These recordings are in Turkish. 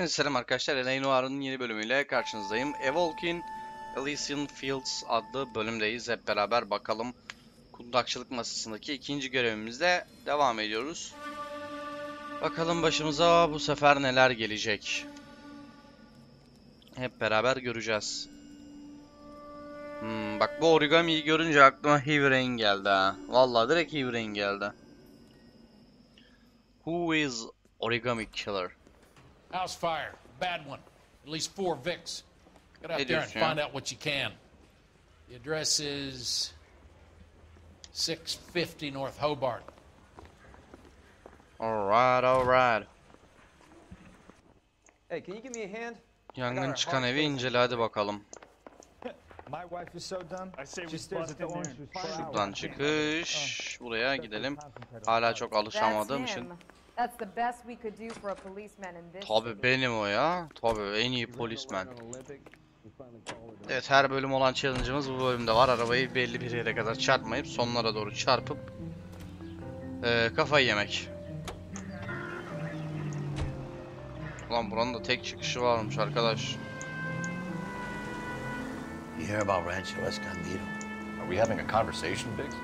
Hepinize selam arkadaşlar. Alevlenio'nun yeni bölümüyle karşınızdayım. A Walk in Elysian Fields adlı bölümdeyiz. Hep beraber bakalım. Kundakçılık masasındaki ikinci görevimizde devam ediyoruz. Bakalım başımıza bu sefer neler gelecek. Hep beraber göreceğiz. Bak bu origamiyi görünce aklıma Heavy Rain geldi ha. Vallahi direkt Heavy Rain geldi. Who is Origami Killer? House fire, bad one. At least 4 Vicks. Get out Hey, there and dude, yeah. find out what you can. The address is 650 North Hobart. Alright. Hey, can you give me a hand? Yangın çıkan evi incele hadi bakalım. My wife is so done. She stares at the orange juice for Şuradan hours. çıkış. Buraya gidelim. Hala çok alışamadığım için. That's the best we could do for a policeman in this Tabii city. benim o ya. Tabii en iyi polisman. Evet, her bölüm olan challenge'ımız bu bölümde var. Arabayı belli bir yere kadar çarpmayıp sonlara doğru çarpıp kafayı yemek. Ulan buranın da tek çıkışı varmış arkadaş. You hear about Rancho Escondido? Are we having a conversation, Biggs?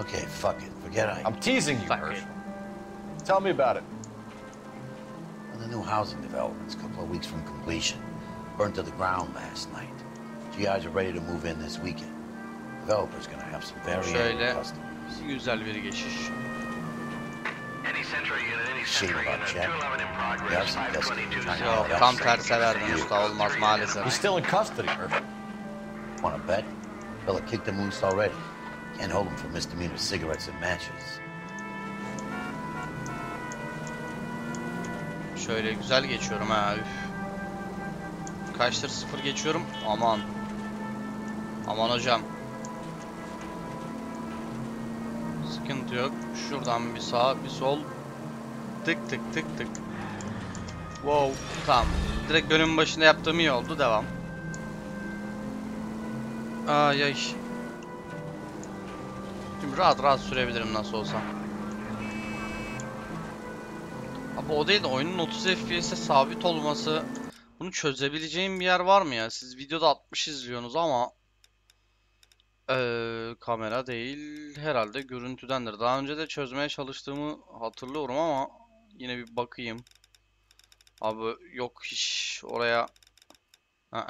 Okay, fuck it. Forget I... I'm teasing you, Fuck Herschel. it. Tell me about it. The new housing development's a couple of weeks from completion. Burned to the ground last night. GIs are ready to move in this weekend. Developer's gonna have some very Şöyle angry customers. güzel bir geçiş. Shame about Jack. We have some customers trying to Yok, help tam us. terse verdin usta, olmaz maalesef. He's still in custody, Herschel. Wanna bet? Fella kicked him loose already. Can't hold him for misdemeanor cigarettes and matches. Şöyle güzel geçiyorum ha. Üf. Kaçtır 0 geçiyorum. Aman. Aman hocam. Sıkıntı yok. Şuradan bir sağ bir sol. Tık tık tık tık. Wow. Tamam. Direkt bölümün başında yaptığım iyi oldu. Devam. Ay ay. Şimdi rahat sürebilirim nasıl olsa. Abi o değil de oyunun 30 FPS'e sabit olması, bunu çözebileceğim bir yer var mı ya? Siz videoda 60 izliyorsunuz ama kamera değil herhalde, görüntüdendir. Daha önce de çözmeye çalıştığımı hatırlıyorum ama yine bir bakayım. Abi yok hiç oraya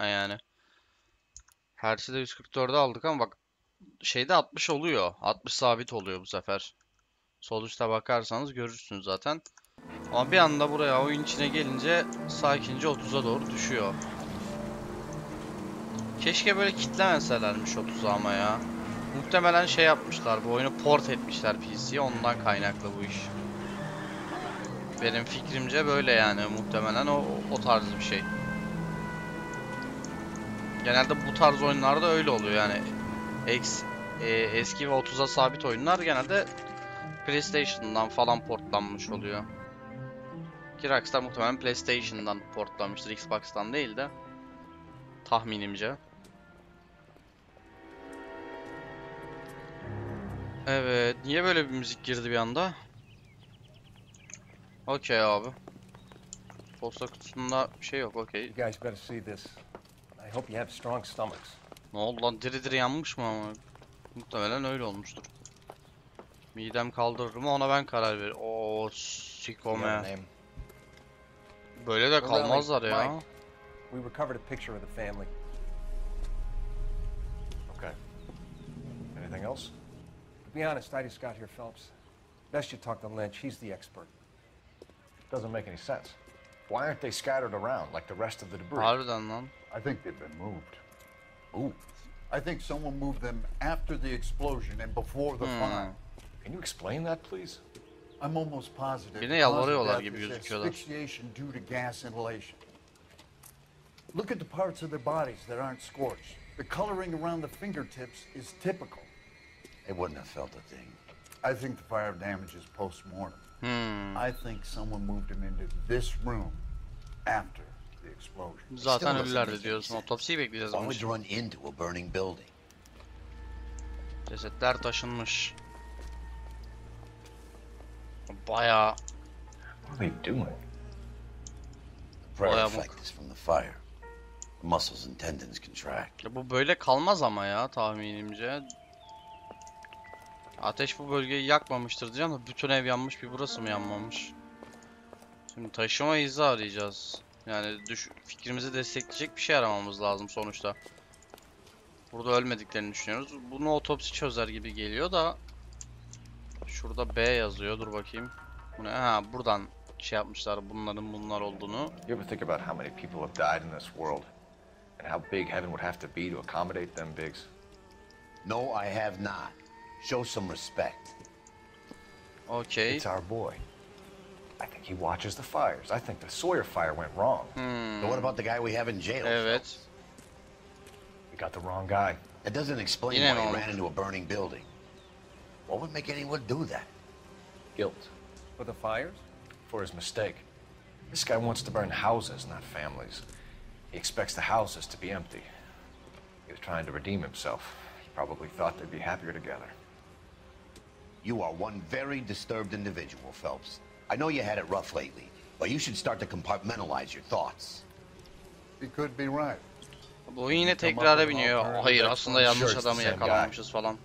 yani. Hertz'i de 144'e aldık ama bak şeyde 60 oluyor. 60 sabit oluyor bu sefer. Sol üstte bakarsanız görürsünüz zaten. Ama bir anda buraya oyun içine gelince sakince 30'a doğru düşüyor. Keşke böyle kitlemeselermiş 30'a ama ya. Muhtemelen şey yapmışlar, bu oyunu port etmişler PC'ye, ondan kaynaklı bu iş. Benim fikrimce böyle yani, muhtemelen o tarz bir şey. Genelde bu tarz oyunlarda öyle oluyor yani. Eski ve 30'a sabit oyunlar genelde PlayStation'dan falan portlanmış oluyor. Ki Rockstar muhtemelen PlayStation'dan portlamıştır, Xbox'tan değil de. Tahminimce. Evet, niye böyle bir müzik girdi bir anda? Okey abi. Posta kutusunda bir şey yok, okey. You guys better see this. I hope you have strong stomachs. Ne oldu lan, diri diri yanmış mı ama? Muhtemelen öyle olmuştur. Midem kaldırır mı ona ben karar veririm. Ooo sikome. Böyle de kalmazlar ya. We recovered a picture of the family. Okay. Anything else? To be honest, I just got here, Phelps. Best you talk to Lynch. He's the expert. Doesn't make any sense. Why aren't they scattered around like the rest of the debris? Harbiden lan. I think they've been moved. Ooh. I think someone moved them after the explosion and before the fire. Can you explain that, please? I'm almost positive. Birine yalvarıyorlar gibi gözüküyorlar. Asphyxiation due to gas inhalation. Look at the parts of their bodies that aren't scorched. The coloring around the fingertips is typical. They wouldn't have felt a thing. I think the fire damage is post-mortem. I think someone moved them into this room after the explosion. Zaten ölüler de diyorsun. Otopsiyi bekleyeceğiz onun Why would için. you run into a burning building? Cesetler taşınmış. Bayağı. What are they doing? prayer Bayağı effect is from the fire. The muscles and tendons contract. Ya bu böyle kalmaz ama ya tahminimce. Ateş bu bölgeyi yakmamıştır diyeceğim de bütün ev yanmış, bir burası mı yanmamış? Şimdi taşıma izi arayacağız. Yani fikrimizi destekleyecek bir şey aramamız lazım sonuçta. Burada ölmediklerini düşünüyoruz. Bunu otopsi çözer gibi geliyor da. Şurada B yazıyor. Dur bakayım. Bu ne? Ha, buradan şey yapmışlar bunlar olduğunu. You ever think about how many people have died in this world? And how big heaven would have to be to accommodate them, Biggs? No, I have not. Show some respect. Okay. It's our boy. I think he watches the fires. I think the Sawyer fire went wrong. So what about the guy we have in jail? Evet. We got the wrong guy. That doesn't explain Yine why mi he oldu? ran into a burning building. What would make anyone do that? Guilt. For the fires? For his mistake. This guy wants to burn houses, not families. He expects the houses to be empty. He was trying to redeem himself. He probably thought they'd be happier together. You are one very disturbed individual, Phelps. I know you had it rough lately, but you should start to compartmentalize your thoughts. He could be right. Bu yine tekrara biniyor. Hayır, aslında yanlış adamı yakalamışız falan.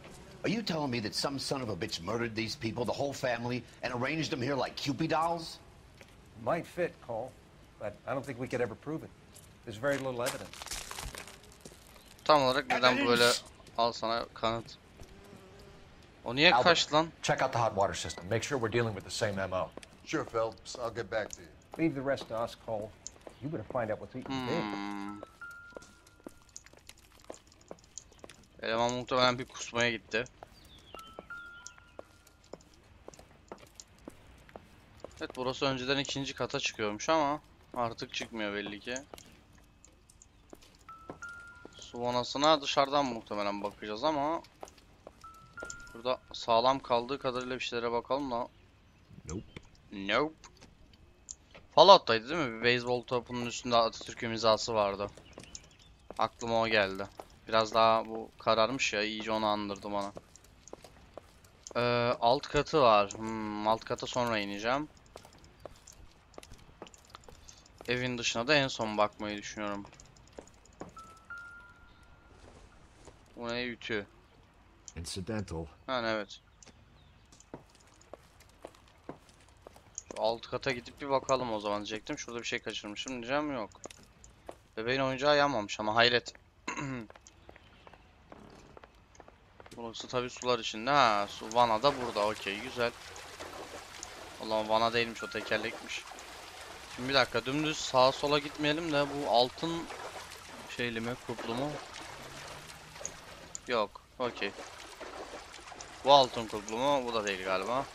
Are you telling me that some son of a bitch murdered these people, the whole family, and arranged them here like Cupid dolls? Might fit, Cole, but I don't think we could ever prove it. There's very little evidence. Tam olarak neden böyle al sana kanıt. O niye Albert, kaçtı lan? check out the hot water system. Make sure we're dealing with the same MO. Sure, Phelps. I'll get back to you. Leave the rest to us, Cole. You better find out what's eating Biggs. Eleman muhtemelen bir kusmaya gitti. Evet, burası önceden ikinci kata çıkıyormuş ama artık çıkmıyor belli ki. Su vanasına dışarıdan muhtemelen bakacağız ama burada sağlam kaldığı kadarıyla bir şeylere bakalım da. Nope. Fallout'taydı değil mi? Bir beyzbol topunun üstünde Atatürk imzası vardı. Aklıma o geldi. Biraz daha bu kararmış ya, iyice onu andırdı bana. Alt katı var. Alt kata sonra ineceğim. Evin dışına da en son bakmayı düşünüyorum. Bu ne, ütü? Incidental. Yani evet. Şu alt kata gidip bir bakalım o zaman diyecektim. Şurada bir şey kaçırmışım diyeceğim, yok. Bebeğin oyuncağı yanmamış ama hayret. Burası tabi sular içinde. Ha, su vana da burada. Okey, güzel. Ulan vana değilmiş, o tekerlekmiş. Şimdi bir dakika, dümdüz sağa sola gitmeyelim de bu altın şeyli mi, kuplu mu? Yok. Okey. Bu altın kuplu mu? Bu da değil galiba.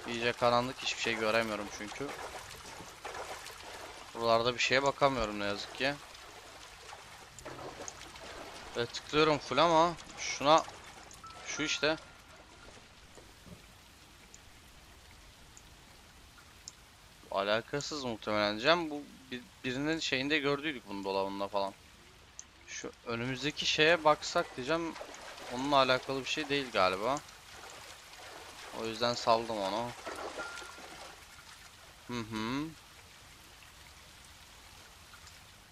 İyice karanlık, hiçbir şey göremiyorum çünkü. Buralarda bir şeye bakamıyorum ne yazık ki. Ve tıklıyorum full ama şuna, şu işte. Alakasız muhtemelen diyeceğim. Bu birinin şeyinde gördüydük bunu, dolabında falan. Şu önümüzdeki şeye baksak diyeceğim. Onunla alakalı bir şey değil galiba. O yüzden saldım onu.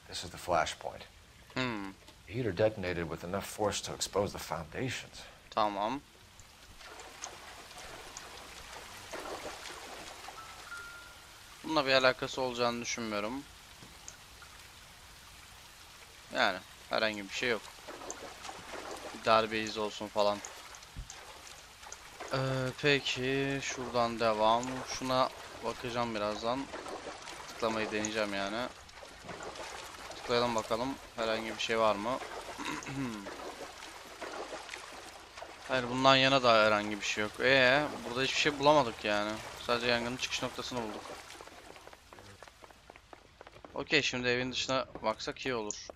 This is the flashpoint. The heater detonated with enough force to expose the foundations. Tamam. Bununla bir alakası olacağını düşünmüyorum. Yani herhangi bir şey yok. Bir darbe izi olsun falan. Peki şuradan devam. Şuna bakacağım birazdan. Tıklamayı deneyeceğim yani. Tıklayalım bakalım herhangi bir şey var mı? Hayır, bundan yana da herhangi bir şey yok. Burada hiçbir şey bulamadık yani. Sadece yangının çıkış noktasını bulduk. Okey, şimdi evin dışına baksak iyi olur.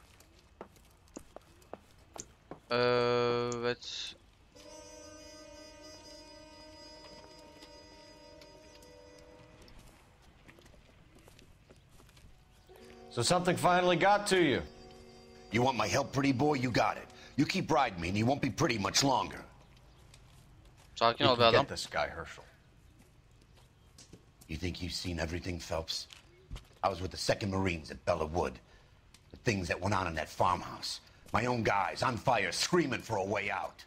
Evet. So something finally got to you. You want my help, pretty boy? You got it. You keep riding me and you won't be pretty much longer. Sakin You ol be can adam. get this guy, Herschel. You think you've seen everything, Phelps? I was with the 2nd Marines at Bella Wood. The things that went on in that farmhouse. My own guys on fire, screaming for a way out.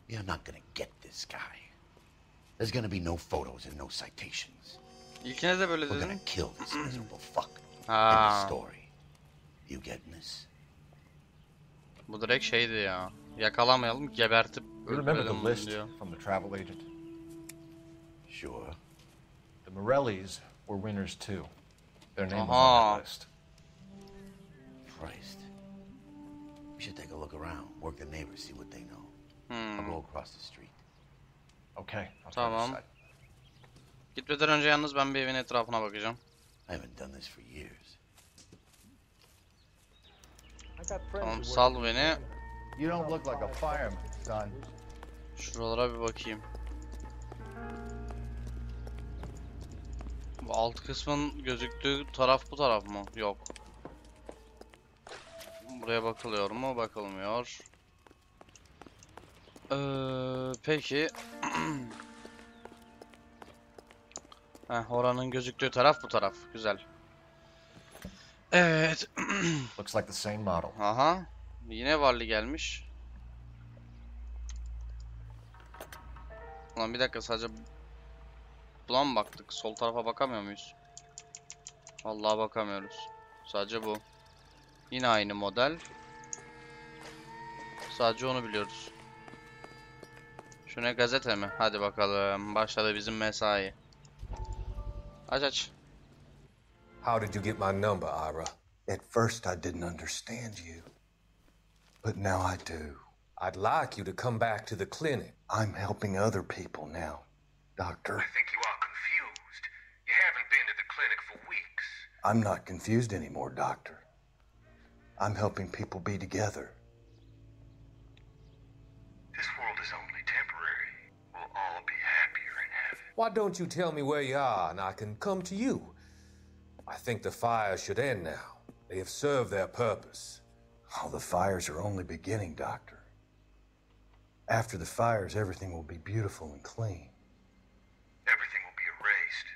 You're not gonna get this guy. There's gonna be no photos and no citations. İlkine de böyle We're dedin. gonna kill this miserable fuck. End of Ha, story. You getting this? bu direkt şeydi ya. Yakalamayalım, gebertip You remember öldürelim the bunu list diyor. from the travel agent? Sure. The Morellis were winners too. Their name was on Aha. that list. Christ. We should take a look around, work the neighbors, see what they know. I'll Hmm, go across the street. Okay, I'll try to tamam. decide. Gitmeden önce yalnız ben bir evin etrafına bakacağım. I haven't done this for years. I got friends Tamam, who work sal in beni. You don't look like a fireman, son. Şuralara bir bakayım. Bu alt kısmın gözüktüğü taraf bu taraf mı? Yok. Buraya bakılıyor mu? Bakılmıyor. Peki. Heh, oranın gözüktüğü taraf bu taraf. Güzel. Evet. Looks like the same model. Aha. Yine Varlı gelmiş. Ulan bir dakika, sadece buna mı baktık? Sol tarafa bakamıyor muyuz? Vallahi bakamıyoruz. Sadece bu. Yine aynı model. Sadece onu biliyoruz. Şu ne, gazete mi? Hadi bakalım. Başladı bizim mesai. Aç aç. How did you get my number, Ira? At first, I didn't understand you. But now I do. I'd like you to come back to the clinic. I'm helping other people now, Doctor. I think you are confused. You haven't been to the clinic for weeks. I'm not confused anymore, Doctor. I'm helping people be together. This world is only temporary. We'll all be happier in heaven. Why don't you tell me where you are and I can come to you? I think the fire should end now. They have served their purpose. Oh, the fires are only beginning, Doctor. After the fires, everything will be beautiful and clean. Everything will be erased.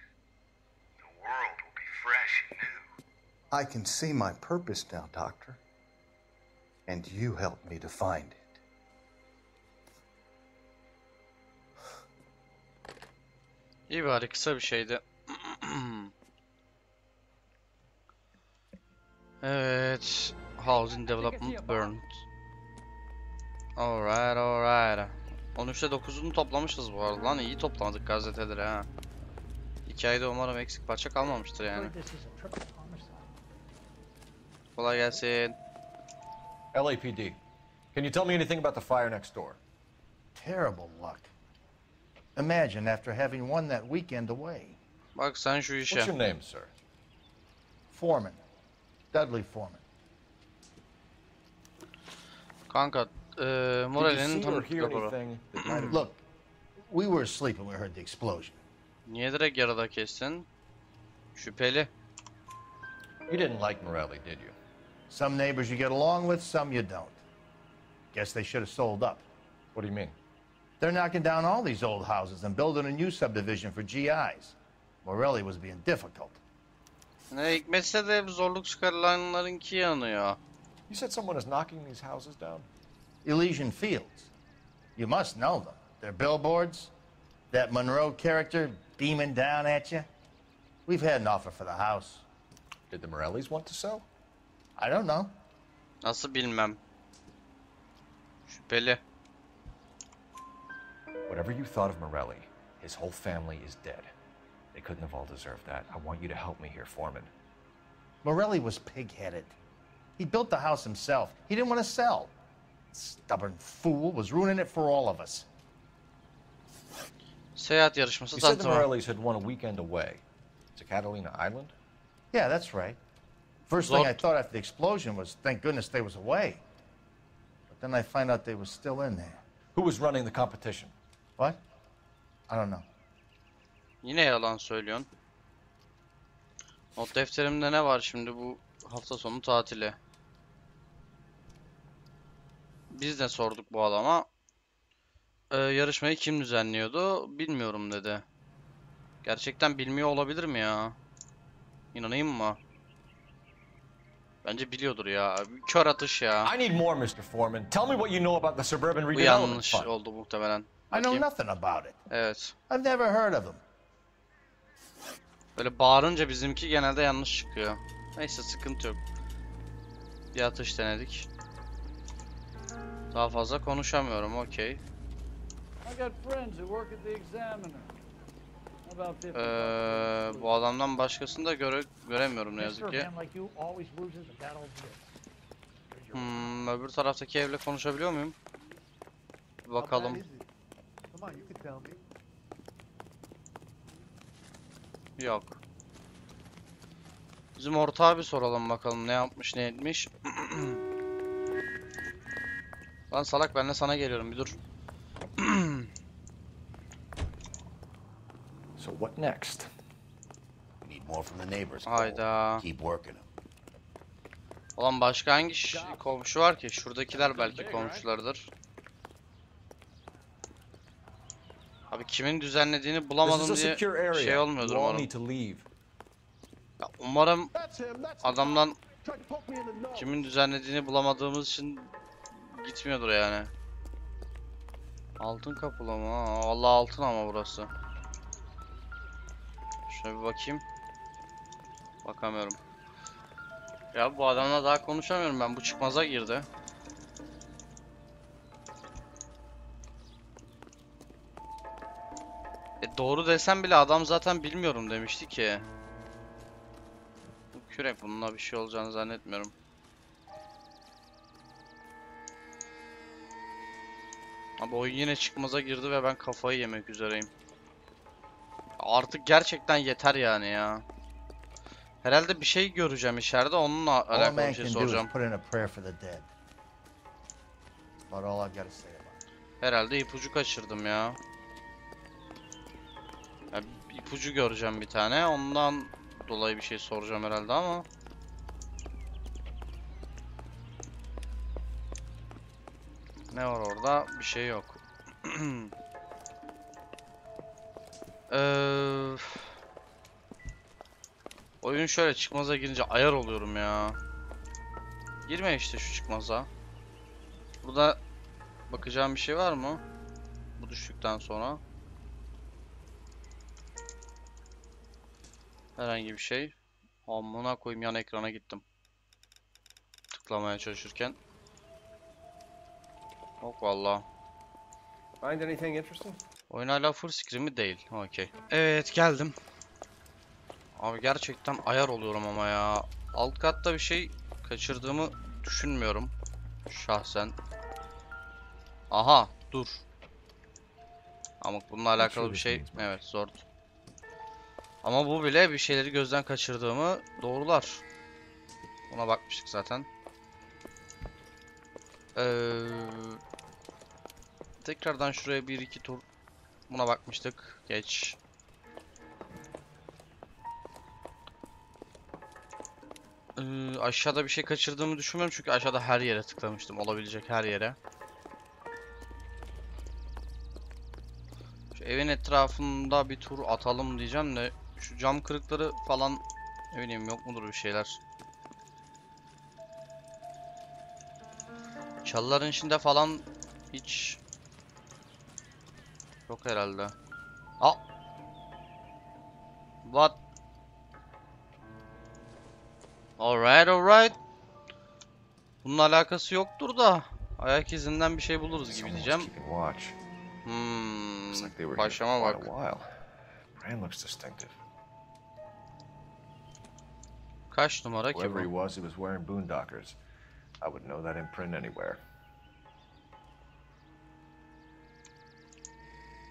The world will be fresh and new. I can see my purpose now, Doctor. And you helped me to find it. İyi, bari kısa bir şeydi. Evet. Housing Development Burned. Alright, alright. 13'te 9'unu toplamışız bu arada lan. İyi toplamadık gazeteleri ha. Hikayede umarım eksik parça kalmamıştır yani. Kolay gelsin. LAPD. Can you tell me anything about the fire next door? Terrible luck. Imagine after having won that weekend away. Bak sen şu What's işe. your name, sir? Foreman. Dudley Foreman. Kanka, Did you Morelli'nin see or tanıklık hear raporu. anything that might have... Look, we were asleep when we heard the explosion. Niye direkt yarıda kestin? Şüpheli. You didn't like Morelli, did you? Some neighbors you get along with, some you don't. Guess they should have sold up. What do you mean? They're knocking down all these old houses and building a new subdivision for GIs. Morelli was being difficult. Ne hikmetse de zorluk çıkarılanlarınki yanıyor. You said someone is knocking these houses down? Elysian Fields. You must know them. Their billboards, that Monroe character beaming down at you. We've had an offer for the house. Did the Morellis want to sell? I don't know. Nasıl bilmem. Şüpheli. Whatever you thought of Morelli, his whole family is dead. They couldn't have all deserved that. I want you to help me here, Foreman. Morelli was pig-headed. He built the house himself. He didn't want to sell. Stubborn fool was ruining it for all of us. Seyahat yarışması You said the tanıtımı. Morellis had won a weekend away to Catalina Island? Yeah, that's right. First thing I thought after the explosion was, thank goodness they was away. But then I find out they was still in there. Who was running the competition? What? I don't know. Yine yalan söylüyorsun. Not defterimde ne var şimdi bu hafta sonu tatili? Biz de sorduk bu adama. Yarışmayı kim düzenliyordu? Bilmiyorum dedi. Gerçekten bilmiyor olabilir mi ya? İnanayım mı? Bence biliyordur ya. Kör atış ya. I need more, Mr. Foreman. Tell me what you know about the Suburban Bu Redevelopment yanlış Fund. oldu muhtemelen. I know Bakayım. nothing about it. Evet. I've never heard of him. Böyle bağırınca bizimki genelde yanlış çıkıyor. Neyse sıkıntı yok. Bir atış denedik. Daha fazla konuşamıyorum. Okey. I got friends who work at the Examiner. About 50 Bu adamdan başkasını da göremiyorum ne yazık ki. Öbür taraftaki evle konuşabiliyor muyum? Bir bakalım. Yok. Bizim ortağa bir soralım bakalım ne yapmış ne etmiş. Lan salak, ben de sana geliyorum, bir dur. So what next? We need more from the neighbors. Hayda. Keep working them. Ulan başka hangi komşu var ki? Şuradakiler belki komşulardır. Abi kimin düzenlediğini bulamadım diye şey olmuyordur umarım. Ya umarım adamdan kimin düzenlediğini bulamadığımız için gitmiyordur yani. Altın kapılı mı? Allah, altın ama burası. Şöyle bir bakayım. Bakamıyorum. Ya bu adamla daha konuşamıyorum ben. Bu çıkmaza girdi. Doğru desem bile adam zaten bilmiyorum demişti ki. Bu kürek, bununla bir şey olacağını zannetmiyorum. Abi oyun yine çıkmaza girdi ve ben kafayı yemek üzereyim. Artık gerçekten yeter yani ya. Herhalde bir şey göreceğim içeride, onunla alakalı bir şey soracağım. Herhalde ipucu kaçırdım ya. İpucu göreceğim bir tane, ondan dolayı bir şey soracağım herhalde ama. Ne var orada? Bir şey yok. Oyun şöyle çıkmaza girince ayar oluyorum ya. Girme işte şu çıkmaza. Burada bakacağım bir şey var mı? Bu düştükten sonra. Herhangi bir şey. Amına koyayım, yan ekrana gittim. Tıklamaya çalışırken. Yok valla. Find anything interesting? Oyun hala full screen mi? Değil. Okey. Evet, geldim. Abi gerçekten ayar oluyorum ama ya. Alt katta bir şey kaçırdığımı düşünmüyorum. Şahsen. Aha, dur. Ama bununla alakalı bir şey. Evet, zor. Ama bu bile bir şeyleri gözden kaçırdığımı doğrular. Buna bakmıştık zaten. Tekrardan şuraya 1-2 tur buna bakmıştık. Geç. Aşağıda bir şey kaçırdığımı düşünmüyorum çünkü aşağıda her yere tıklamıştım. Olabilecek her yere. Şu evin etrafında bir tur atalım diyeceğim de şu cam kırıkları falan, ne bileyim, yok mudur bir şeyler. Çalıların içinde falan hiç yok herhalde. Aa! What? Alright, alright. Bunun alakası yoktur da ayak izinden bir şey buluruz gibi diyeceğim. Başlama bak. Kaç numara ki bu?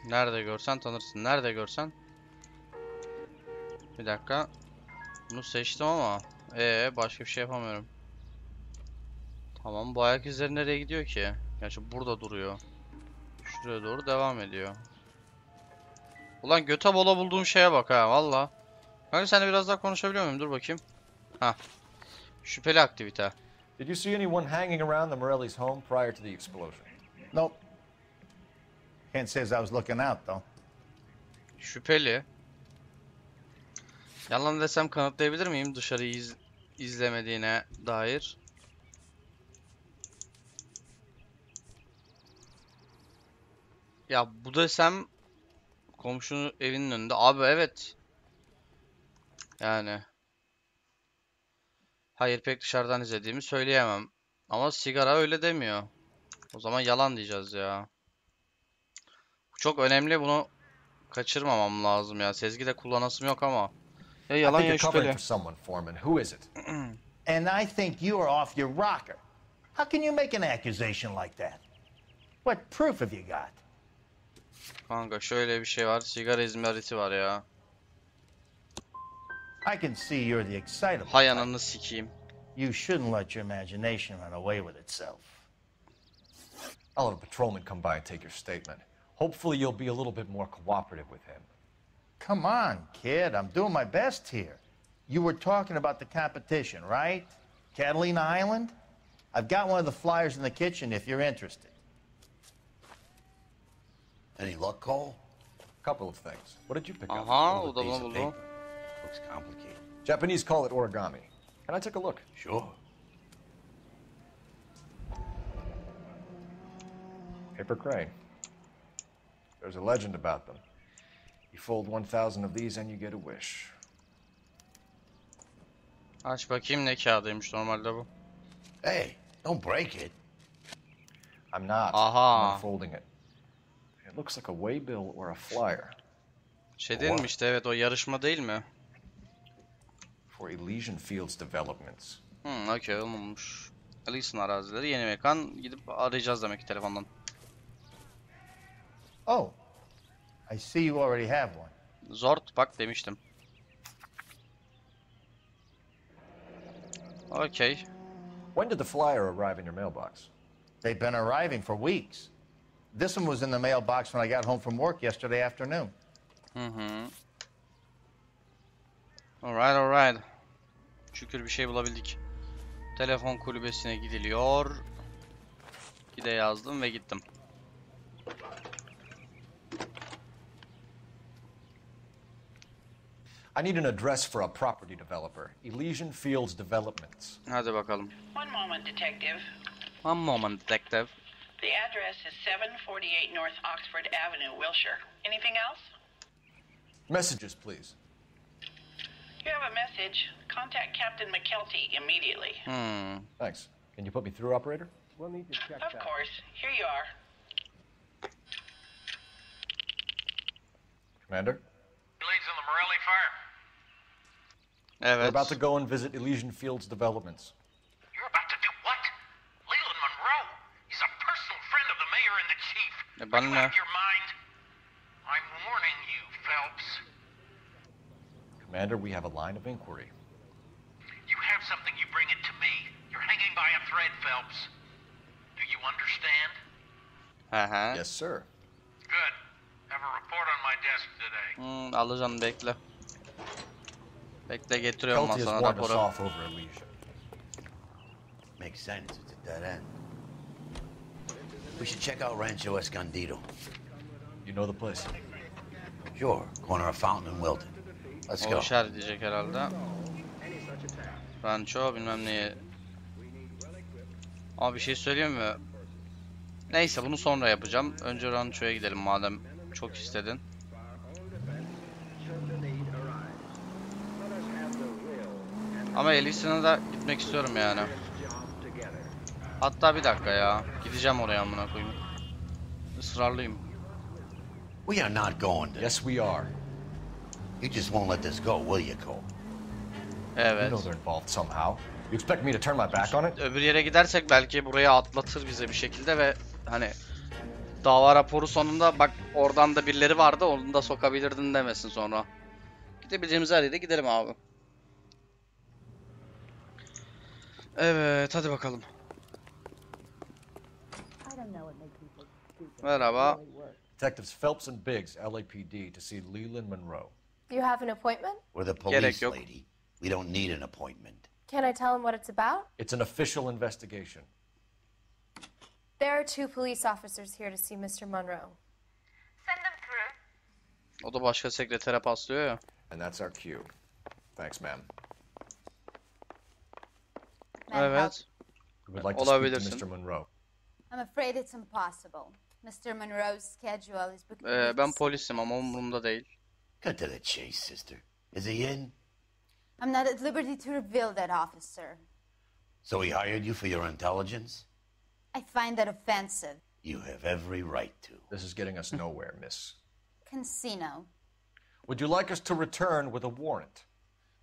Nerede görsen tanırsın. Nerede görsen. Bir dakika. Bunu seçtim ama başka bir şey yapamıyorum. Tamam, bu ayak izleri nereye gidiyor ki? Gerçi burada duruyor. Şuraya doğru devam ediyor. Ulan göte bola bulduğum şeye bak ha valla. Kanka seninle biraz daha konuşabiliyor muyum? Dur bakayım. Ha. Şüpheli aktivite. Did you see anyone hanging around the Morelli's home prior to the explosion? Nope. Can't say as I was looking out though. Şüpheli. Yalan desem kanıtlayabilir miyim dışarıyı izlemediğine dair? Ya bu desem komşunun evinin önünde. Abi evet. Yani. Hayır pek dışarıdan izlediğimi söyleyemem. Ama sigara öyle demiyor. O zaman yalan diyeceğiz ya. Bu çok önemli, bunu kaçırmamam lazım ya. Sezgi de kullanasım yok ama. Ya I yalan think ya you're covering şüpheli. for someone, Foreman. Who is it? And I think you are off your rocker. How can you make an accusation like that? What proof have you got? Kanka şöyle bir şey var. Sigara izmariti var ya. I can see you're the excitable Hay type. ananı sikeyim. You shouldn't let your imagination run away with itself. I'll have a patrolman come by and take your statement. Hopefully you'll be a little bit more cooperative with him. Come on, kid. I'm doing my best here. You were talking about the competition, right? Catalina Island? I've got one of the flyers in the kitchen if you're interested. Any luck, Cole? Couple of things. What did you pick up? Aha, o Little da piece bunu of buldu. paper. Looks complicated. Japanese call it origami. Can I take a look? Sure. Paper crane. There's a legend about them. You fold 1,000 of these and you get a wish. Aç bakayım, ne kağıdıymış normalde bu. Hey, don't break it. I'm not. Aha. I'm unfolding it. It looks like a waybill or a flyer. Şey değil mi işte, evet, o yarışma değil mi? For Elysian Fields Developments. Okey, olmamış. Elysian arazileri, yeni mekan, gidip arayacağız demek ki telefondan. Oh, I see you already have one. Zort, bak demiştim. Okay. When did the flyer arrive in your mailbox? They've been arriving for weeks. This one was in the mailbox when I got home from work yesterday afternoon. Alright, alright. Şükür bir şey bulabildik. Telefon kulübesine gidiliyor. Gide yazdım ve gittim. I need an address for a property developer. Elysian Fields Developments. Hadi bakalım. One moment, detective. One moment, detective. The address is 748 North Oxford Avenue, Wilshire. Anything else? Messages, please. You have a message. Contact Captain McKelty immediately. Thanks. Can you put me through, operator? We'll need to check Of that. course. Here you are. Commander? Leads in the Morelli fire. We're Evet. about to go and visit Elysian Fields Developments. You're about to do what? Leland Monroe? He's a personal friend of the mayor and the chief. Bana Are you ne? out of your mind? I'm warning you, Phelps. Commander, we have a line of inquiry. You have something, you bring it to me. You're hanging by a thread, Phelps. Do you understand? Aha. Yes, sir. Good. Have a report on my desk today. Alacağım, bekle. Bekle, getiriyorum Kelty has sana warned us raporu. off over Elysian. Makes sense. It's a dead end. We should check out Rancho Escondido. You know the place? Sure. Corner of Fountain and Wilton. Let's O go. işaret diyecek herhalde. Rancho bilmem neye. Ama bir şey söyleyeyim mi? Neyse, bunu sonra yapacağım. Önce Rancho'ya gidelim madem çok istedin. Ama Elysian'a da gitmek istiyorum yani. Hatta bir dakika ya. Gideceğim oraya, amına koyayım. Israrlıyım. We are not going there. Yes, we are. You just won't let this go, will you, Cole? You Evet. know they're involved somehow. You expect me to turn my back on it? Öbür yere gidersek belki buraya atlatır bize bir şekilde ve hani dava raporu sonunda bak oradan da birileri vardı, onu da sokabilirdin demesin sonra. Gidebileceğimiz her yere gidelim abi. Evet, hadi bakalım. Merhaba. Detectives Phelps and Biggs, LAPD, to see Leland Monroe. You have an appointment? We're the Gerek police, yok. lady. We don't need an appointment. Can I tell him what it's about? It's an official investigation. There are two police officers here to see Mr. Monroe. Send them through. O da başka sekretere paslıyor ya. And that's our cue. Thanks, ma'am. Evet. We would like to speak to Olabilirsin. Mr. Monroe. I'm afraid it's impossible. Mr. Monroe's schedule is booked. Ben polisim ama umurumda değil. Cut to the chase, sister. Is he in? I'm not at liberty to reveal that, officer. So he hired you for your intelligence? I find that offensive. You have every right to. This is getting us nowhere, miss. Casino. Would you like us to return with a warrant?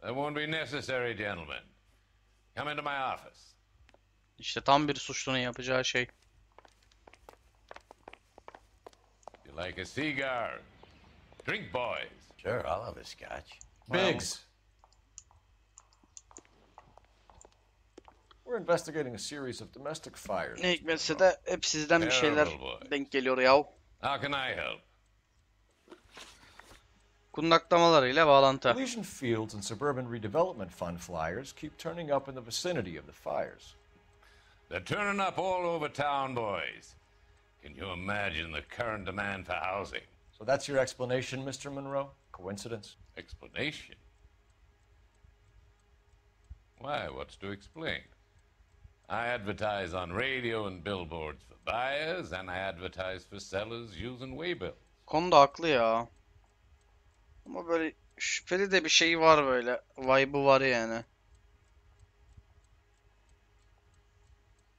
That won't be necessary, gentlemen. Come into my office. İşte tam bir suçlunun yapacağı şey. You like a cigar? Drink, boys. Sure, I'll have a scotch. Biggs. We're investigating a series of domestic fires. Ne hikmetse de hep sizden bir şeyler denk geliyor yav. How can I help? Kundaklamalarıyla bağlantı. Elysian Fields and Suburban Redevelopment Fund flyers keep turning up in the vicinity of the fires. They're turning up all over town, boys. Can you imagine the current demand for housing? So that's your explanation, Mr. Monroe? Coincidence? Explanation? Why, what's to explain? I advertise on radio and billboards for buyers, and I advertise for sellers using waybills. Konuda haklı ya. Ama böyle şüpheli de bir şey var böyle. Vibe'ı var yani.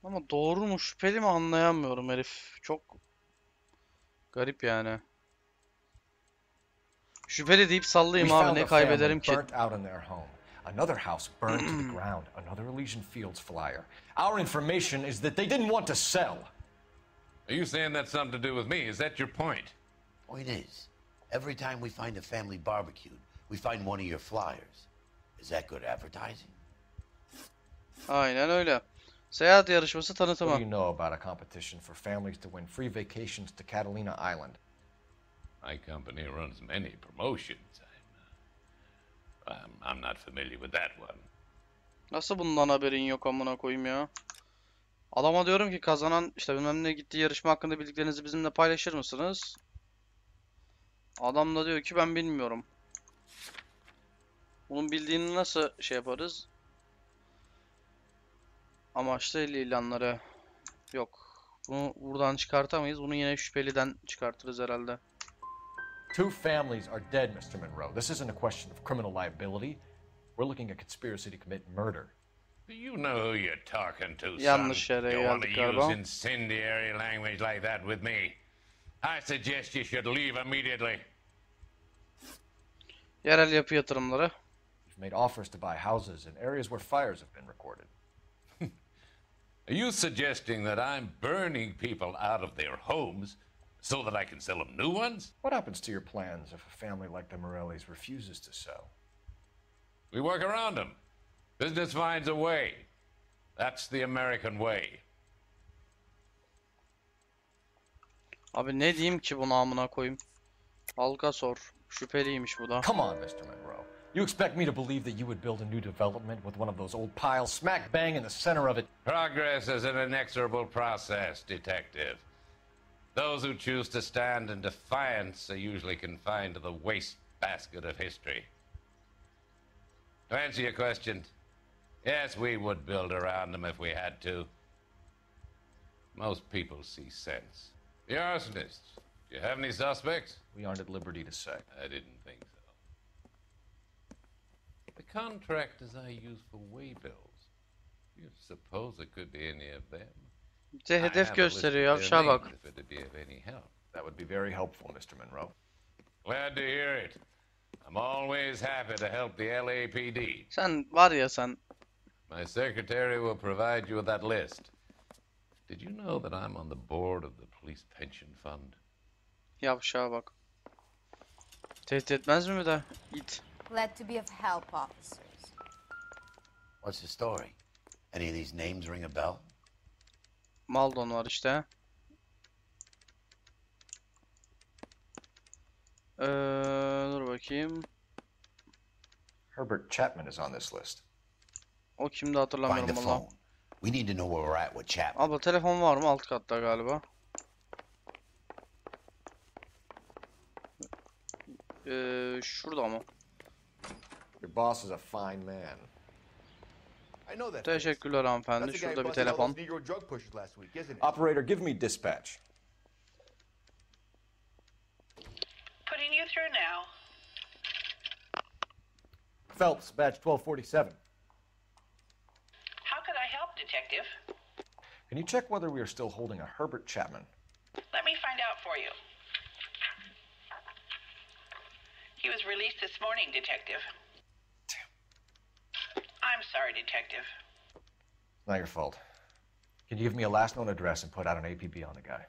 Ama doğru mu şüpheli mi anlayamıyorum herif. Çok garip yani. Şüpheli deyip sallayayım abi, ne kaybederim ki? Another house burned to the ground. Another Elysian Fields flyer. Our information is that they didn't want to sell. Are you saying that's something to do with me? Is that your point? Point is, every time we find a family barbecued, we find one of your flyers. Is that good advertising? Aynen öyle. Seyahat yarışması tanıtımı. What do you know about a competition for families to win free vacations to Catalina Island? My company runs many promotions. I'm not familiar with that one. Nasıl bundan haberin yok amına koyayım ya? Adama diyorum ki kazanan işte bilmem ne gittiği yarışma hakkında bildiklerinizi bizimle paylaşır mısınız? Adam da diyor ki ben bilmiyorum. Bunun bildiğini nasıl şey yaparız? Amaçlı ilanları yok. Bunu buradan çıkartamayız. Bunu yine şüpheliden çıkartırız herhalde. Two families are dead, Mr. Monroe. This isn't a question of criminal liability. We're looking at conspiracy to commit murder. Do you know who you're talking to, son? Yanlış yere You want to geldik use galiba. incendiary language like that with me? I suggest you should leave immediately. Yerel yapı yatırımları. We've made offers to buy houses in areas where fires have been recorded. Are you suggesting that I'm burning people out of their homes so that I can sell them new ones? What happens to your plans if a family like the Morellis refuses to sell? We work around them. Business finds a way. That's the American way. Abi ne diyeyim ki buna amına koyayım? Halka sor. Şüpheliymiş bu da. Come on, Mr. Monroe. You expect me to believe that you would build a new development with one of those old piles smack bang in the center of it? Progress is an inexorable process, detective. Those who choose to stand in defiance are usually confined to the waste basket of history. To answer your question, yes, we would build around them if we had to. Most people see sense. The arsonists, do you have any suspects? We aren't at liberty to say. I didn't think so. The contractors I use for waybills, do you suppose it could be any of them? Bize hedef gösteriyor yavşağa bak. If it'd be of any help. That would be very helpful, Mr. Monroe. Glad to hear it. I'm always happy to help the LAPD. Sen var ya sen. My secretary will provide you with that list. Did you know that I'm on the board of the police pension fund? Yavşağa bak. Tehdit etmez mi de? Git. Glad to be of help, officers. What's the story? Any of these names ring a bell? Maldon var işte. Dur bakayım. Herbert Chapman is on this list. O kimdi Find the hatırlamıyorum valla. phone. We need to know where we're at with Chapman. Abla telefon var mı? Alt katta galiba. Şurada mı? Your boss is a fine man. I know that. Teşekkürler hanımefendi. Şurada bir telefon. Operator, give me dispatch. Putting you through now. Phelps, badge 1247. How could I help, Detective? Can you check whether we are still holding a Herbert Chapman? Let me find out for you. He was released this morning, Detective. I'm sorry, Detective. Not your fault. Can you give me a last known address and put out an APB on the guy?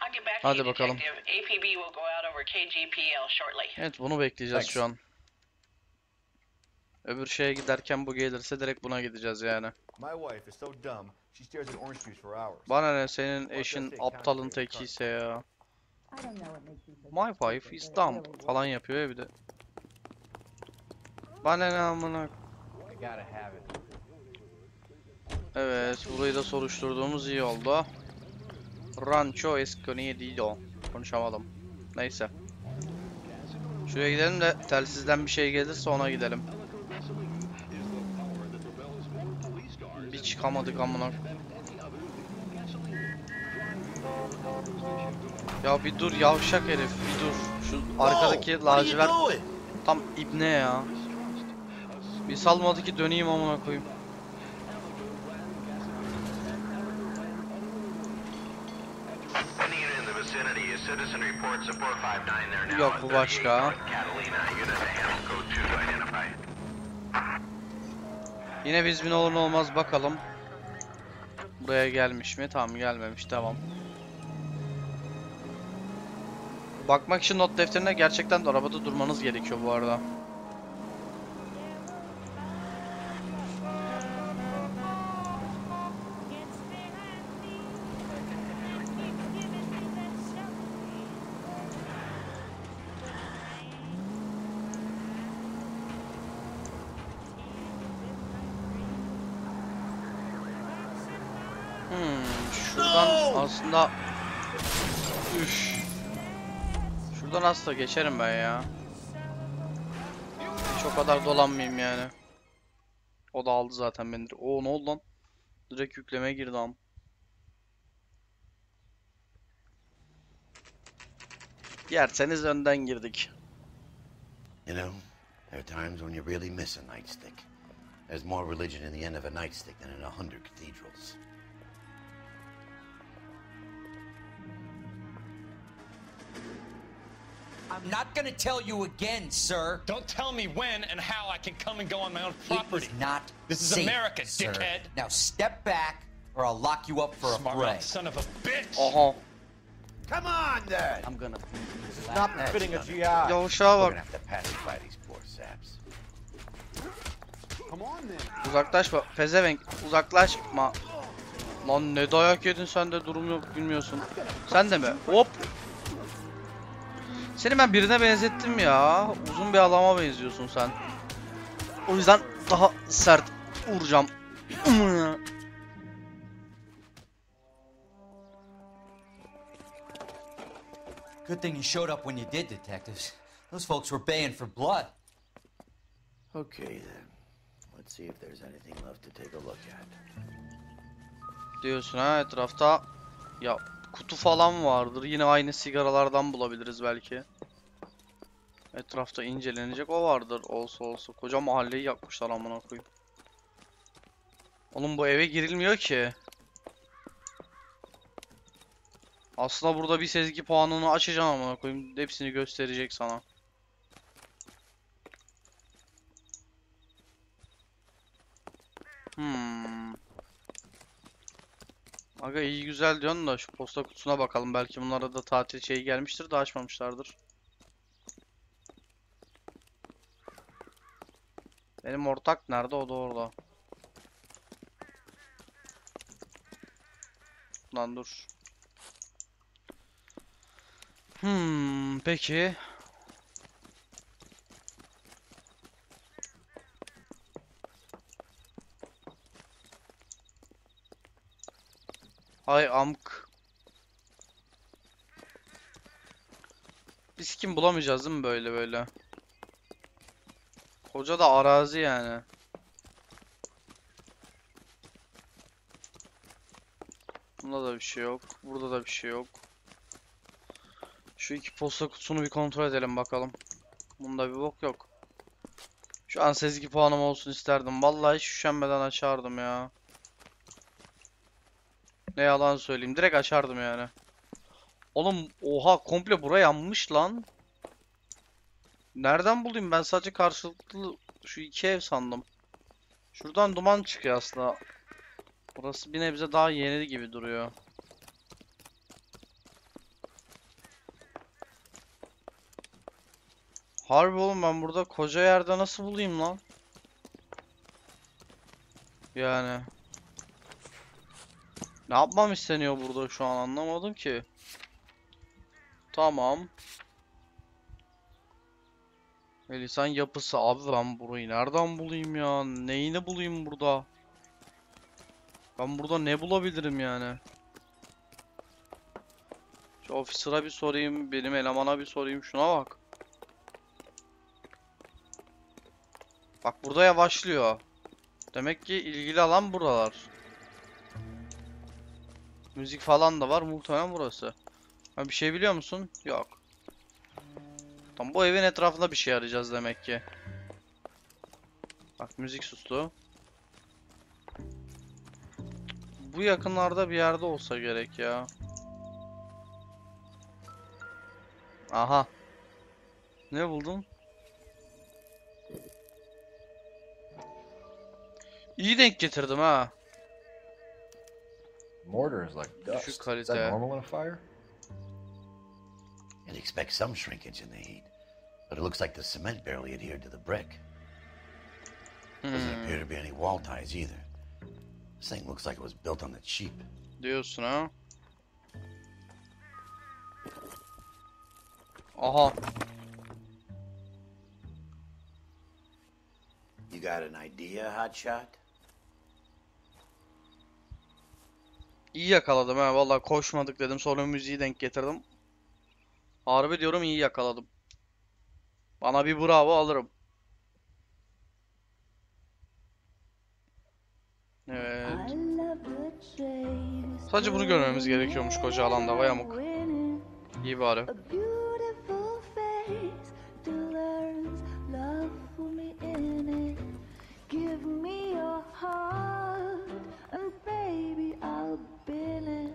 I'll get back to Hadi you, bakalım. Detective. APB will go out over KGPL shortly. Evet, bunu bekleyeceğiz şu an. Öbür şeye giderken bu gelirse direkt buna gideceğiz yani. Bana ne, senin eşin aptalın tekiyse ya. My wife is dumb falan yapıyor ya bir de. Bana ne amına. Evet, burayı da soruşturduğumuz iyi oldu. Rancho Escondido. Konuşamadım. Neyse. Şuraya gidelim de telsizden bir şey gelirse ona gidelim. Bir çıkamadık amına. Ya bir dur yavşak herif, bir dur. Şu arkadaki lacivert tam ibne ya. Bir salmadı ki döneyim amına koyayım. Yok, bu başka. Yine biz bin olur ne olmaz bakalım. Buraya gelmiş mi? Tamam, gelmemiş, tamam. Bakmak için not defterine gerçekten de arabada durmanız gerekiyor bu arada. Şuradan aslında şuradan aslında geçerim ben ya. Hiç o kadar dolanmayayım yani. O da aldı zaten beni. Oo, ne oldu lan? Direkt yüklemeye girdi am. Yerseniz önden girdik. You know, there are times when you really miss a nightstick. There's more religion in the end of a nightstick than in 100 cathedrals. I'm not gonna tell you again, sir. Don't tell me when and how I can come and go on my own property. It is not This is safe, America, sir. dickhead. Now step back, or I'll lock you up for a Smart fray. mouth son of a bitch. Aha. Come on, then. I'm gonna. This is not befitting a GI. Yavşağa We're bak. gonna have to pacify these poor saps. Come on then. Uzaklaşma. Pezevenk. Uzaklaşma. Lan ne dayak yedin sen de, durum yok bilmiyorsun. Sen de mi? Hop. Seni ben birine benzettim ya. Uzun bir adama benziyorsun sen. O yüzden daha sert vuracağım. Good thing you showed up when you did, detectives. Those folks were baying for blood. Okay, then. Let's see if there's anything left to take a look at. Diyorsun ha, etrafta ya kutu falan vardır. Yine aynı sigaralardan bulabiliriz belki. Etrafta incelenecek o vardır. Olsa koca mahalleyi yakmışlar amına koyayım. Oğlum bu eve girilmiyor ki. Aslında burada bir sezgi puanını açacağım amına koyayım. Hepsini gösterecek sana. Aga iyi güzel diyorsun da şu posta kutusuna bakalım. Belki bunlara da tatil şeyi gelmiştir de açmamışlardır. Benim ortak nerede? O da orada. Lan dur. Peki. Ay amk. Biz kim bulamayacağız değil mi böyle? Koca da arazi yani. Bunda da bir şey yok. Burada da bir şey yok. Şu iki posta kutusunu bir kontrol edelim bakalım. Bunda bir bok yok. Şu an sezgi puanım olsun isterdim. Vallahi hiç üşenmeden açardım ya. Ne yalan söyleyeyim. Direkt açardım yani. Oğlum oha komple bura yanmış lan. Nereden bulayım? Ben sadece karşılıklı şu iki ev sandım. Şuradan duman çıkıyor aslında. Burası bir nebze daha yeni gibi duruyor. Harbi oğlum ben burada koca yerde nasıl bulayım lan? Yani. Ne yapmam isteniyor burada şu an anlamadım ki. Tamam. Lisan yapısı abi ben burayı nereden bulayım ya? Neyini bulayım burada? Ben burada ne bulabilirim yani? Şu officer'a bir sorayım, benim elemana bir sorayım. Şuna bak. Bak burada yavaşlıyor. Demek ki ilgili alan buralar. Müzik falan da var. Muhtemelen burası. Ha, bir şey biliyor musun? Yok. Tamam bu evin etrafında bir şey arayacağız demek ki. Bak müzik sustu. Bu yakınlarda bir yerde olsa gerek ya. Aha. Ne buldun? İyi denk getirdim ha. Mortar is like dust. Is that normal in a fire? You'd expect some shrinkage in the heat, but it looks like the cement barely adhered to the brick. Doesn't appear to be any wall ties either. This thing looks like it was built on the cheap. Diyorsun ha? Aha. You got an idea, hotshot? İyi yakaladım ha. Vallahi koşmadık dedim. Sonra müziği denk getirdim. Harbi diyorum iyi yakaladım. Bana bir bravo alırım. Evet. Sadece bunu görmemiz gerekiyormuş koca alanda. Vay amık. İyi bari.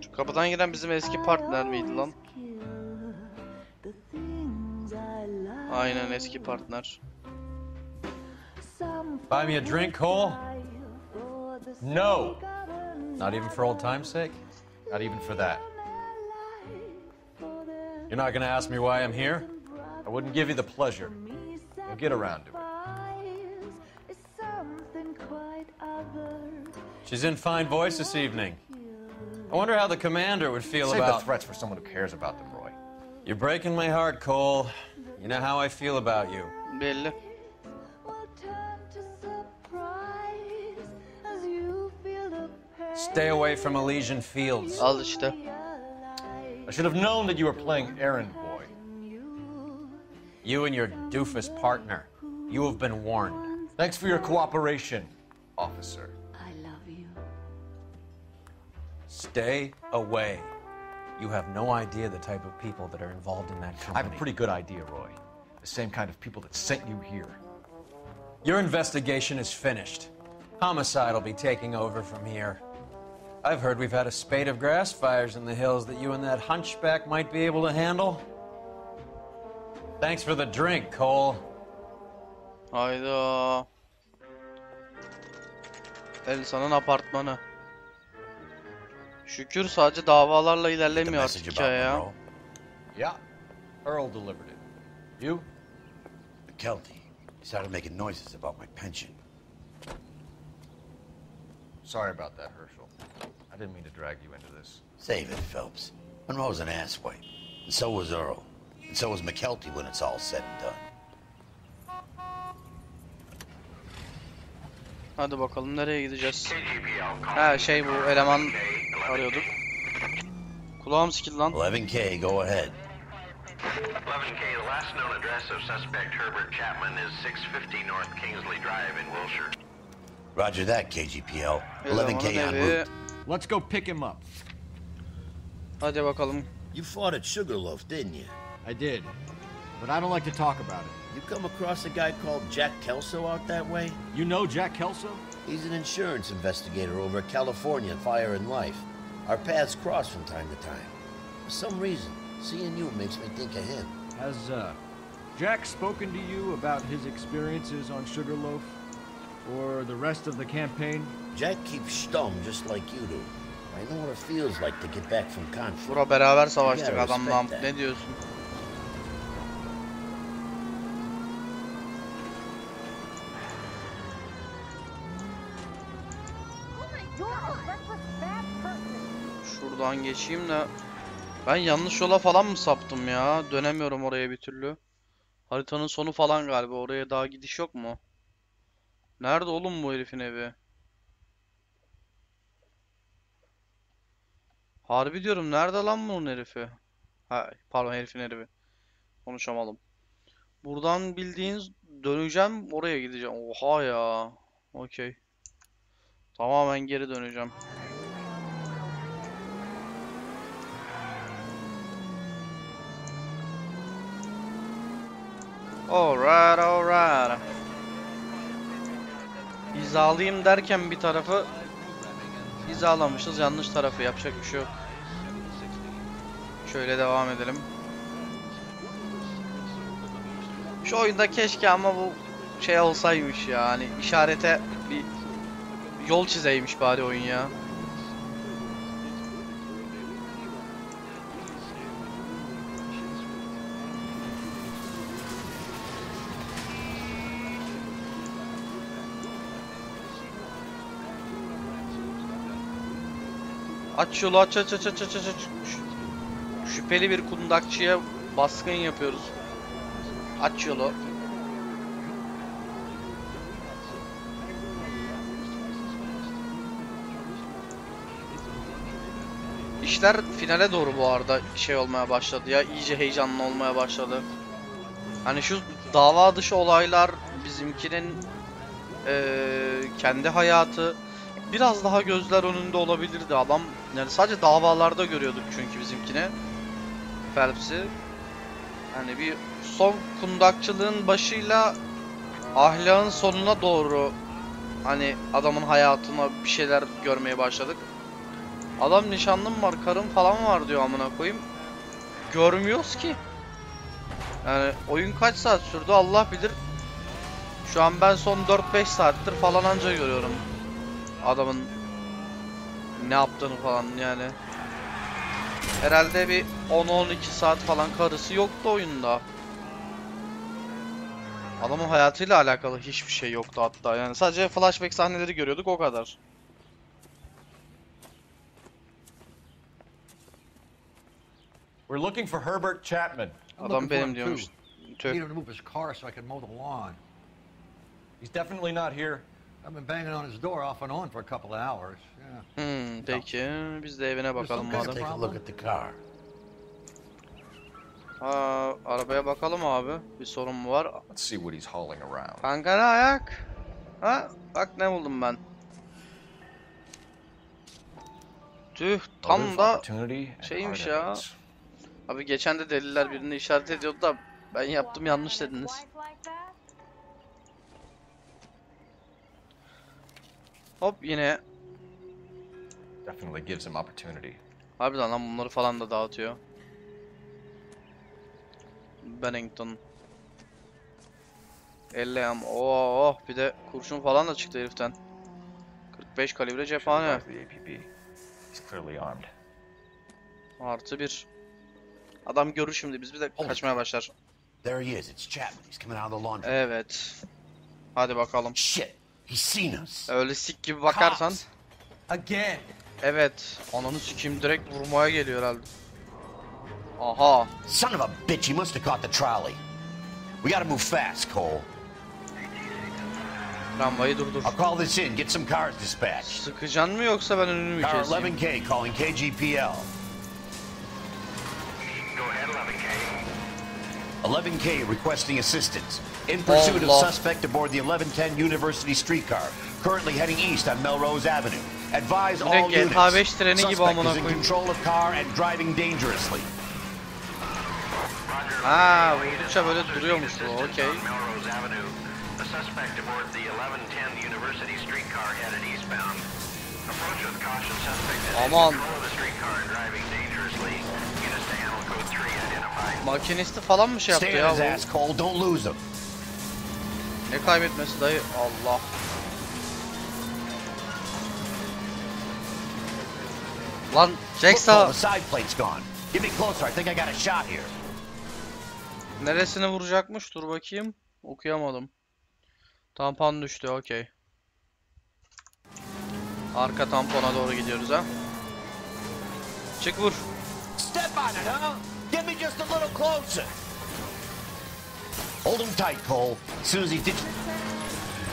Şu kapıdan giren bizim eski partner miydi lan? Aynen eski partner. Buy me a drink, Cole? No. Not even for old time's sake? Not even for that. You're not gonna ask me why I'm here? I wouldn't give you the pleasure. You'll get around to it. She's in fine voice this evening. I wonder how the commander would feel Save about... the threats for someone who cares about them, Roy. You're breaking my heart, Cole. You know how I feel about you. Belli. Stay away from Elysian Fields. Al işte. I should have known that you were playing errand boy. You and your doofus partner. You have been warned. Thanks for your cooperation, officer. Stay away. You have no idea the type of people that are involved in that company. I have a pretty good idea, Roy. The same kind of people that sent you here. Your investigation is finished. Homicide will be taking over from here. I've heard we've had a spate of grass fires in the hills that you and that hunchback might be able to handle. Thanks for the drink, Cole. Hayda. Elsa'nın apartmanı. Şükür sadece davalarla ilerlemiyor artık hikaye ya. Yeah, Earl delivered it. You? McKelty. He started making noises about my pension. Sorry about that, Herschel. I didn't mean to drag you into this. Save it, Phelps. Monroe's an asswipe. And so was Earl. And so was McKelty when it's all said and done. Hadi bakalım nereye gideceğiz? Ha şey bu eleman arıyorduk. Kulağım sikildi lan. 11K, go ahead. 11K, 11K, the last known address of suspect Herbert Chapman is 650 North Kingsley Drive in Wilshire. Roger that, KGPL. 11K en route. Let's go pick him up. Hadi bakalım. You fought at Sugarloaf, didn't you? I did, but I don't like to talk about it. You come across a guy called Jack Kelso out that way? You know Jack Kelso? He's an insurance investigator over at California Fire and Life. Our paths cross from time to time. For some reason, seeing you makes me think of him. Has Jack spoken to you about his experiences on Sugarloaf? Or the rest of the campaign? Jack keeps stum just like you do. I know what it feels like to get back from conflict. Bura beraber savaştık adamla. Ne diyorsun? Şuradan geçeyim de. Ben yanlış yola falan mı saptım ya? Dönemiyorum oraya bir türlü. Haritanın sonu falan galiba. Oraya daha gidiş yok mu? Nerede oğlum bu herifin evi? Harbi diyorum, nerede lan bunun herifi? Ha, pardon, herifin herifi. Konuşamadım. Buradan bildiğiniz döneceğim, oraya gideceğim. Oha ya. Okey. Tamamen geri döneceğim. Alright, alright. Hizalayayım derken bir tarafı hizalamışız, yanlış tarafı, yapacak bir şey yok. Şöyle devam edelim. Şu oyunda keşke ama bu şey olsaymış ya, hani işarete bir yol çizeymiş bari oyun ya. Aç yolu, aç. Şüpheli bir kundakçıya baskın yapıyoruz. Aç yolu. İşler finale doğru bu arada şey olmaya başladı ya, iyice heyecanlı olmaya başladı. Hani şu dava dışı olaylar, bizimkinin kendi hayatı biraz daha gözler önünde olabilirdi adam. Yani sadece davalarda görüyorduk çünkü bizimkine. Phelps'i. Hani bir son kundakçılığın başıyla ahlakın sonuna doğru hani adamın hayatına bir şeyler görmeye başladık. Adam nişanlım var, karım falan var diyor, amına koyayım. Görmüyoruz ki. Yani oyun kaç saat sürdü Allah bilir. Şu an ben son 4-5 saattir falan anca görüyorum adamın ne yaptığını falan yani. Herhalde bir 10-12 saat falan karısı yoktu oyunda. Adamın hayatıyla alakalı hiçbir şey yoktu hatta, yani sadece flashback sahneleri görüyorduk, o kadar. We're looking for Herbert Chapman. Adam benim diyormuş. I need him to move his car so I can mow the lawn. He's definitely not here. I've been banging on his door off and on for a couple of hours. Yeah. Peki biz de evine bakalım madem. Take a look at the car. Arabaya bakalım abi. Bir sorun mu var? Let's see what he's hauling around. Kanka ne ayak? Ha? Bak ne buldum ben. Tüh, tam da şeymiş ya. Abi geçen de deliller birini işaret ediyordu da ben yaptım, yanlış dediniz. Hop yine. Definitely gives him opportunity. Harbiden lan, bunları falan da dağıtıyor. Bennington. 50 am. Oh, bir de kurşun falan da çıktı heriften. 45 kalibre cephane. Artı 1. Adam görür şimdi biz, bir de kaçmaya başlar. There he is. It's Chapman. He's coming out of the laundry. Evet. Hadi bakalım. Shit. He's seen us. Öyle sik gibi bakarsan. Again. Evet. Ananı sikeyim, direkt vurmaya geliyor herhalde. Aha. Son of a bitch. He must have caught the trolley. We gotta move fast, Cole. Tramvayı durdur. I'll call this in. Get some cars dispatched. Sıkacaksın mı yoksa ben önünü mü Car keseyim? 11K calling KGPL. Go ahead, 11K. 11K requesting assistance. In pursuit of suspect aboard the 1110 University streetcar. Currently heading east on Melrose Avenue. Advise all units. Suspect is in control of car and driving dangerously. Ha, vurdukça böyle duruyormuş bu. Okey. The suspect aboard the 1110 University streetcar headed eastbound. Approach with caution. Suspect is in control of the streetcar and driving dangerously. Units to handle code 3 identified. Makinisti falan mı şey yaptı ya bu? Cole, don't lose him. Ne kaybetmesi dayı? Allah. Lan Jacksa. The side plate's gone. Get me closer. I think I got a shot here. Neresine vuracakmış? Dur bakayım. Okuyamadım. Tampon düştü. Okey. Arka tampona doğru gidiyoruz ha. Çık vur. Step on it, huh? Get me just a little closer. Hold him tight, Cole. As soon as he did.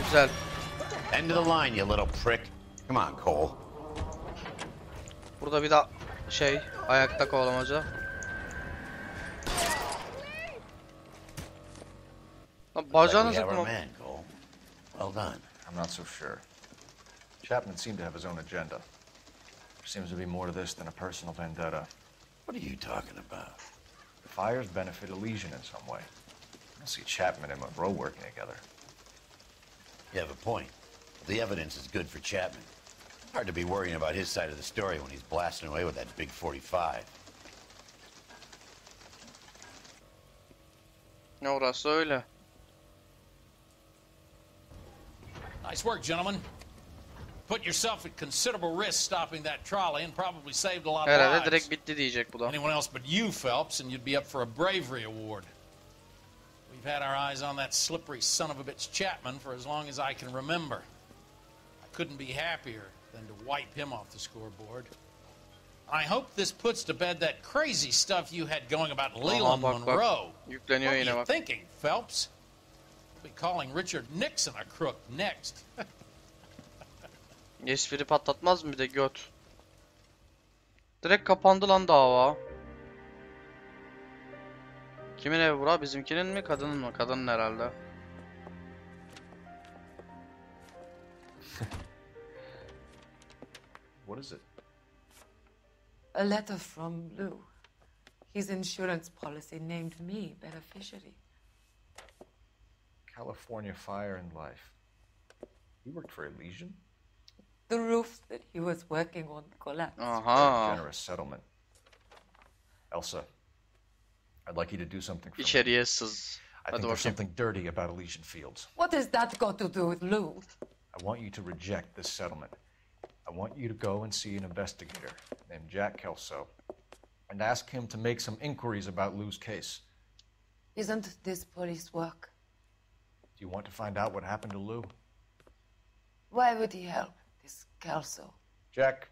Güzel. End of the line, you little prick. Come on, Cole. Burada bir daha şey, ayakta kovalamaca. Bacağını sıkma. Well done. I'm not so sure. Chapman seemed to have his own agenda. There seems to be more to this than a personal vendetta. What are you talking about? The fires benefit Elysian in some way. I don't see Chapman and Monroe working together. You have a point. The evidence is good for Chapman. Hard to be worrying about his side of the story when he's blasting away with that big 45. Ne orası öyle. Nice work, gentlemen. Put yourself at considerable risk stopping that trolley and probably saved a lot of Herhalde lives. direkt bitti diyecek bu da. Anyone else but you, Phelps, and you'd be up for a bravery award. We've had our eyes on that slippery son of a bitch Chapman for as long as I can remember. I couldn't be happier than to wipe him off the scoreboard. I hope this puts to bed that crazy stuff you had going about Leland Monroe. What are you thinking, Phelps? We'll be calling Richard Nixon a crook next. Espri patlatmaz mı bir de göt? Direkt kapandı lan dava. Kimin evi bura? Bizimkinin mi? Kadının mı? Kadının herhalde. What is it? A letter from Lou. His insurance policy named me beneficiary. California Fire and Life. You worked for Elysian? The roof that he was working on collapsed. Very generous settlement. Elsa, I'd like you to do something for me. İçeriye sız. I think there's something dirty about Elysian Fields. What has that got to do with Lou? I want you to reject this settlement. I want you to go and see an investigator named Jack Kelso and ask him to make some inquiries about Lou's case. Isn't this police work? Do you want to find out what happened to Lou? Why would he help this Kelso? Jack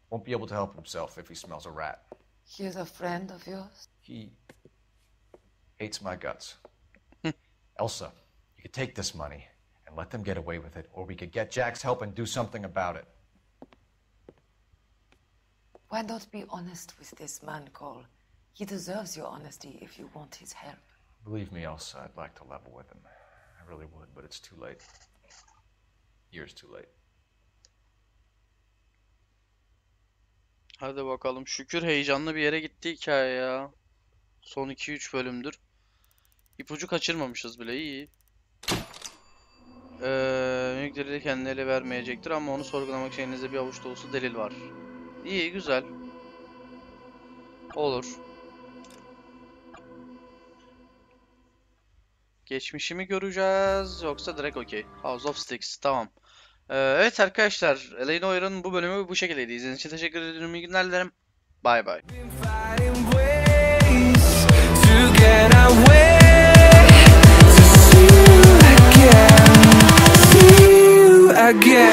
won't be able to help himself if he smells a rat. He's a friend of yours? He hates my guts. Elsa, you could take this money and let them get away with it, or we could get Jack's help and do something about it. Why not be honest with this man, Cole? He deserves your honesty if you want his help. Believe me, Elsa, I'd like to level with him. I really would, but it's too late. Years too late. Hadi bakalım. Şükür heyecanlı bir yere gitti hikaye ya. Son 2-3 bölümdür. İpucu kaçırmamışız bile. İyi. Mülkleri kendine ele vermeyecektir ama onu sorgulamak için elinizde bir avuç dolusu delil var. İyi, güzel. Olur. Geçmişimi göreceğiz yoksa direkt okey. House of Sticks, tamam. Evet arkadaşlar, NOİRE'nin bu bölümü bu şekildeydi. İzlediğiniz için teşekkür ederim. İyi günler dilerim. Bye bye. Again.